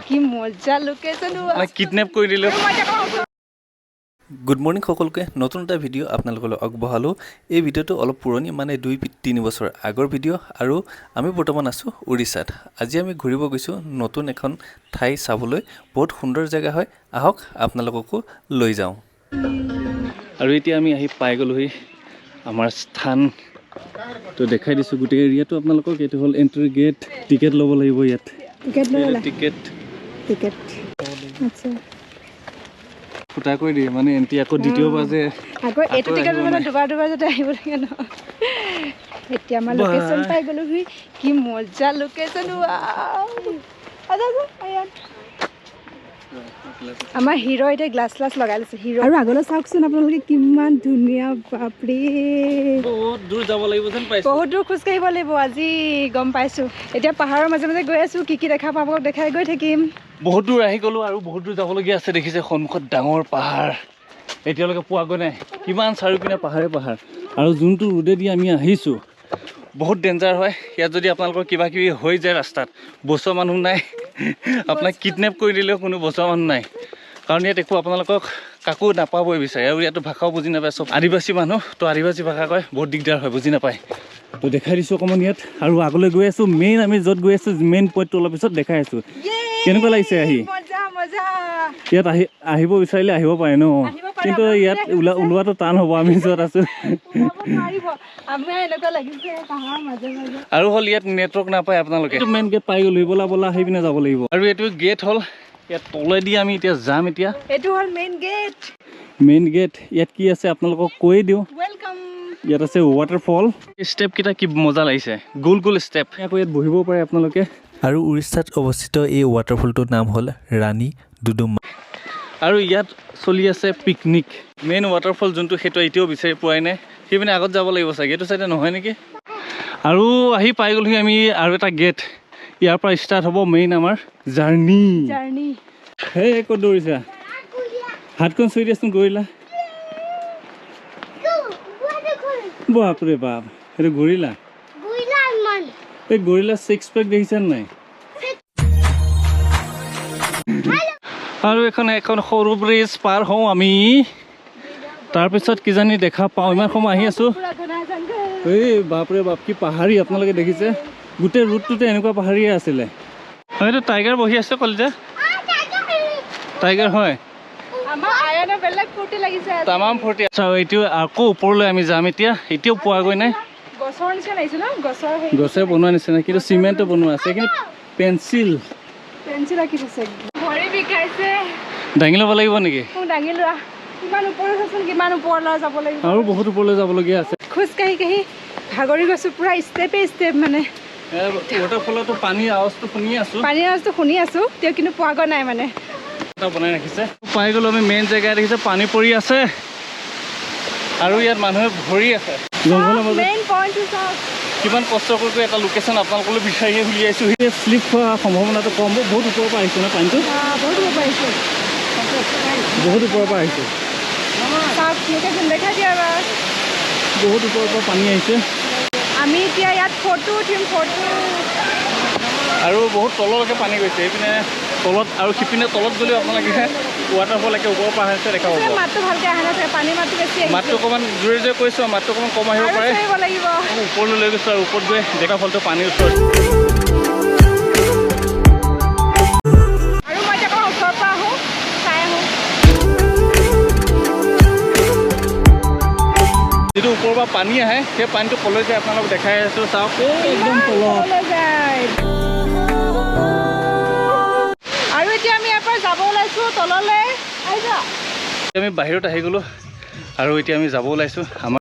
কি মজা location kidnap কৰি দিলে গুড মৰ্নিং সকলোকে নতুন এটা ভিডিঅ' আপোনালোকলৈ আগবঢ়ালোঁ এই ভিডিঅ'টো অলপ পুৰণি মানে 2-3 বছৰ আগৰ ভিডিঅ' আৰু আমি বৰ্তমান আছোঁ উৰিষ্যাত আজি আমি ঘূৰিব গৈছোঁ নতুন এখন ঠাই চাবলৈ বহুত সুন্দৰ জেগা হয় আহক আপোনালোককো লৈ যাওঁ আৰু এতিয়া আমি আহি পাই গ'লোহি আমাৰ স্থান তো দেখাই দিছোঁ গোটেই এৰিয়াটো আপোনালোকক এইটো হ'ল এণ্ট্ৰি গেট টিকেট ল'ব লাগিব ইয়াত টিকেট আচ্ছা ফুটা কৰি দিয়ে মানে এণ্ট্ৰি আকৌ দ্বিতীয়বাৰ যে আকৌ এইটো টিকেট মানে দুবাৰ যাতে আহিব লাগে ন এতিয়া আমাৰ লোকেশ্যন পাই গ'লোহি কি মজা লোকেশ্যন আমাৰ হিৰো এতিয়া গ্লাছ লগাই লৈছে হিৰো আৰু আগলৈ চাওকচোন আপোনালোকে কিমান ধুনীয়া বাপৰে বহুত দূৰ যাব লাগিব যেন পাইছোঁ বহুত দূৰ খোজ কাঢ়িব লাগিব আজি গম পাইছোঁ এতিয়া পাহাৰৰ মাজে মাজে গৈ আছোঁ কি দেখা পাব দেখাই গৈ থাকিম বহুত দূৰ আহি গ'লোঁ আৰু বহুত দূৰ যাবলগীয়া আছে দেখিছে সন্মুখত ডাঙৰ পাহাৰ এতিয়ালৈকে পোৱাগৈ নাই কিমান চাৰিওপিনে পাহাৰে পাহাৰ আৰু যোনটো ৰোডেদি আমি আহিছোঁ বহুত ডেঞ্জাৰ হয় ইয়াত যদি আপোনালোকৰ কিবা কিবি হৈ যায় ৰাস্তাত বচোৱা মানুহ নাই আপোনাক কিডনেপ কৰি দিলেও কোনো বচোৱা মানুহ নাই কাৰণ ইয়াত একো আপোনালোকক কাকো নাপাবই বিচাৰে আৰু ইয়াতো ভাষাও বুজি নাপায় চব আদিবাসী মানুহ তো আদিবাসী ভাষা কয় বহুত দিগদাৰ হয় বুজি নাপায় তো দেখাই দিছোঁ অকণমান ইয়াত আৰু আগলৈ গৈ আছোঁ মেইন আমি য'ত গৈ আছোঁ মেইন পইণ্টটো অলপ পিছত দেখাই আছোঁ কেনেকুৱা লাগিছে আহি ইয়াত আহিব বিচাৰিলে আহিব পাৰে ন কিন্তু ইয়াত ওলোৱাটো টান হ'ব আমি য'ত আছোঁ আৰু হ'ল ইয়াত নেটৱৰ্ক নাপায় আপোনালোকে এইটো মেইন গেট পাই গ'লো বলা আহি পিনে যাব লাগিব আৰু এইটো গেট হ'ল ইয়াত তলেদি আমি এতিয়া যাম এতিয়া এইটো হ'ল মেইন গেট ইয়াত কি আছে আপোনালোকক কৈ দিওঁ ৱেলকাম ইয়াত আছে ৱাটাৰফল ষ্টেপ কেইটা কি মজা লাগিছে গোল ষ্টেপ আকৌ ইয়াত বহিব পাৰে আপোনালোকে আৰু উৰিষ্যাত অৱস্থিত এই ৱাটাৰফলটোৰ নাম হ'ল ৰাণী ডুডুমা আৰু ইয়াত চলি আছে পিকনিক মেইন ৱাটাৰফল যোনটো সেইটো এতিয়াও বিচাৰি পোৱাই নাই সেইপিনে আগত যাব লাগিব চাগে এইটো চাইডে নহয় নেকি আৰু আহি পাই গ'লোহি আমি আৰু এটা গেট ইয়াৰ পৰা ষ্টাৰ্ট হ'ব মেইন আমাৰ জাৰ্ণি হে ক'ত দৌৰিছা হাতখন চুই দিয়াচোন গৰিলা বাপৰে বাপ সেইটো গৰিলা এই গৰিলা 6 পেক দেখিছা নাই আৰু এখন সৰু ব্ৰিজ পাৰ হওঁ আমি তাৰপিছত কিজানি দেখা পাওঁ ইমান সময় আহি আছোঁ এই বাপৰে বাপ কি পাহাৰী আপোনালোকে দেখিছে গোটেই ৰুটটোতে এনেকুৱা পাহাৰীয়ে আছিলে হয়তো টাইগাৰ বহি আছে কলিজা টাইগাৰ হয় তামাম ফূৰ্তি আচ্ছা এইটো আকৌ ওপৰলৈ আমি যাম এতিয়াও পোৱাগৈ নাই গছে বনোৱা নিচিনা কিন্তু চিমেণ্টটো বনোৱা আছে কিন্তু পেঞ্চিল দাঙি ল'ব লাগিব নেকি আৰু বহুত ওপৰলৈ যাবলগীয়া আছে খোজ কাঢ়ি ভাগৰি গৈছোঁ পুৰা ষ্টেপ মানে ৱাটাৰফলতো পানীৰ আৱাজটো শুনি আছোঁ তেওঁ কিন্তু পোৱাগৈ নাই মানে এটা বনাই ৰাখিছে পাই গ'লো আমি মেইন জেগাত দেখিছে পানী পৰি আছে আৰু ইয়াত মানুহে ভৰি আছে জংঘলৰ মাজত কিমান কষ্ট কৰি এটা লোকেশ্যন আপোনালোকলৈ বিচাৰি উলিয়াইছোঁ সেই শ্লিপ হোৱা সম্ভাৱনাটো কম বহুত ওপৰৰ পৰা আহিছে ন পানীটো বহুত ওপৰৰ পৰা আহিছে বহুত ওপৰৰ পৰা পানী আহিছে আমি এতিয়া ইয়াত ফটো উঠিম আৰু বহুত তললৈকে পানী গৈছে এইপিনে তলত আৰু সিপিনে তলত গ'লেও আপোনালোকে ৱাটাৰফল একে ওপৰৰ পৰা আহিছে দেখা পাব মাতটো ভালকৈ অহা নাই পানী মাতটো বেছি মাতটো অকণমান জোৰে কৈছোঁ মাতটো অকণমান কম আহিব পাৰে ওপৰলৈ লৈ গৈছোঁ আৰু ওপৰত গৈ দেখা ফলটো পানীৰ ওচৰত আৰু মই এতিয়া ওচৰৰ পৰা আহোঁ চাই আহোঁ যিটো ওপৰৰ পৰা পানী আহে সেই পানীটো কলৈ যায় আপোনালোক দেখাই আছোঁ চাওক একদম তলত আৰু এতিয়া আমি ইয়াৰ পৰা যাব ওলাইছোঁ তললৈ আমি বাহিৰত আহি গ'লোঁ আৰু এতিয়া আমি যাব ওলাইছোঁ আমাৰ